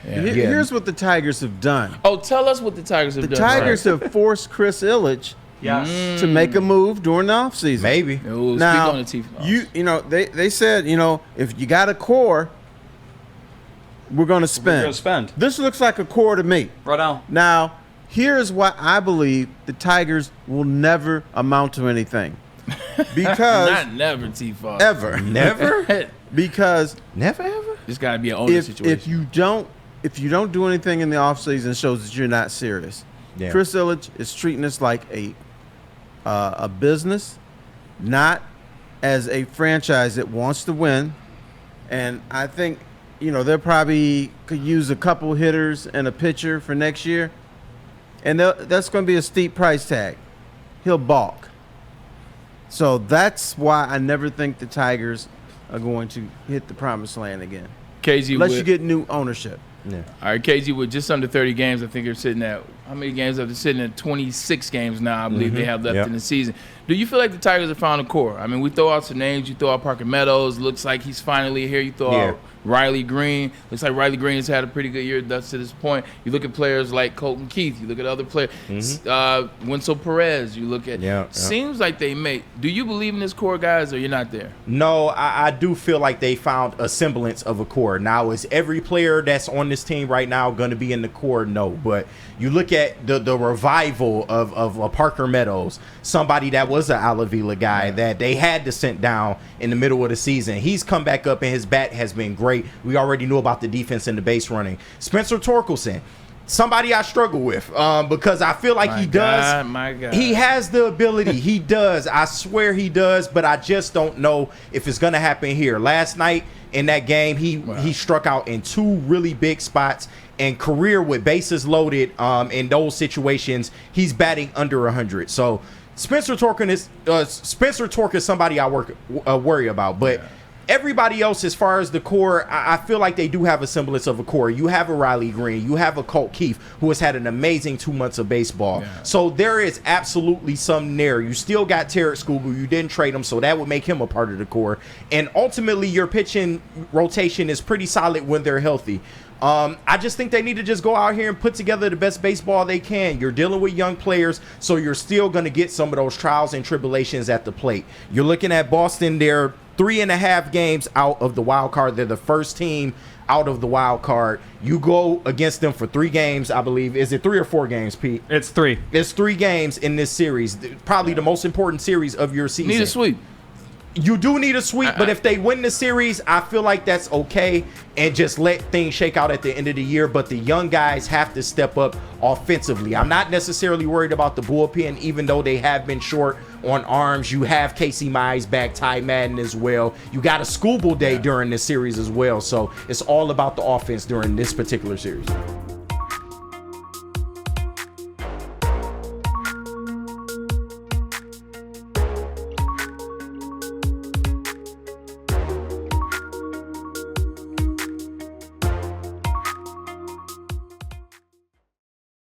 Here's what the Tigers have done. Oh, tell us what the Tigers have done. The Tigers have forced Chris Ilitch to make a move during the offseason. Maybe. Now, they said, if you got a core, we're going to spend. This looks like a core to me. Right on. Now, here's why I believe the Tigers will never amount to anything. Because Not never, T-Fox. ever. Never? Because Never ever? It's got to be an owner situation. if you don't do anything in the offseason, it shows that you're not serious. Yeah. Chris Ilitch is treating this like a business, not as a franchise that wants to win. And I think, they probably could use a couple hitters and a pitcher for next year. And that's going to be a steep price tag. He'll balk. So that's why I never think the Tigers are going to hit the promised land again. KG, unless you get new ownership. Yeah. All right, KG, with just under 30 games, I think they're sitting at – how many games are they sitting at? 26 games now, I believe they have left in the season. Do you feel like the Tigers have found a core? I mean, we throw out some names. You throw out Parker Meadows. Looks like he's finally here. You throw out Riley Green. Looks like Riley Green has had a pretty good year thus to this point. You look at players like Colton Keith. You look at other players. Winslow Perez. You look at seems like they make – do you believe in this core, guys, or you're not there? No, I do feel like they found a semblance of a core. Now, is every player that's on this team right now going to be in the core? No. But you look at the revival of Parker Meadows, somebody that was an Alavila guy that they had to send down in the middle of the season. He's come back up, and his bat has been great. We already knew about the defense and the base running. Spencer Torkelson, somebody I struggle with because I feel like he does. My God. He has the ability. He does. I swear he does, but I just don't know if it's going to happen here. Last night in that game, he struck out in two really big spots. And career with bases loaded in those situations, he's batting under 100. So Spencer Tork is somebody I worry about. But everybody else, as far as the core, I feel like they do have a semblance of a core. You have a Riley Green. You have a Colt Keith, who has had an amazing 2 months of baseball. Yeah. So there is absolutely something there. You still got Tarek Skubal. You didn't trade him, so that would make him a part of the core. And ultimately, your pitching rotation is pretty solid when they're healthy. I just think they need to just go out here and put together the best baseball they can. You're dealing with young players, so you're still going to get some of those trials and tribulations at the plate. You're looking at Boston. They're 3.5 games out of the wild card. They're the first team out of the wild card. You go against them for 3 games, I believe. Is it 3 or 4 games, Pete? It's 3. It's 3 games in this series. Probably the most important series of your season. Need a sweep. You do need a sweep, but if they win the series, I feel like that's okay, and just let things shake out at the end of the year. But the young guys have to step up offensively. I'm not necessarily worried about the bullpen, even though they have been short on arms. You have Casey Mize back, Ty Madden as well. You got a Skubal day during this series as well. So it's all about the offense during this particular series.